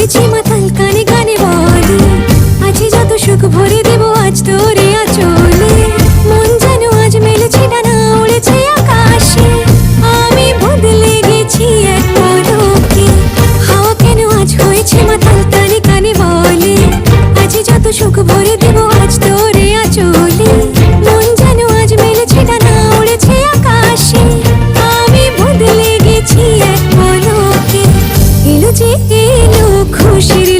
হয়েছি মাতাল, কানে কানে বলে আছে যত সুখ ভরে দেব আজ তোরে আঁচলে। মন যেন আজ মেলেছে ডানা, উড়েছে আকাশে। আমি বদলে গেছি এক পলকে। হাওয়া কেন আজ হয়েছে মাতাল, কানে কানে বলে আছে যত সুখ ভরে দেব আজ তোরে আঁচলে। মন যেন আজ মেলেছে ডানা, উড়েছে আকাশে। আমি বদলে গেছি এক পলকে। এলো যে এলো খুশির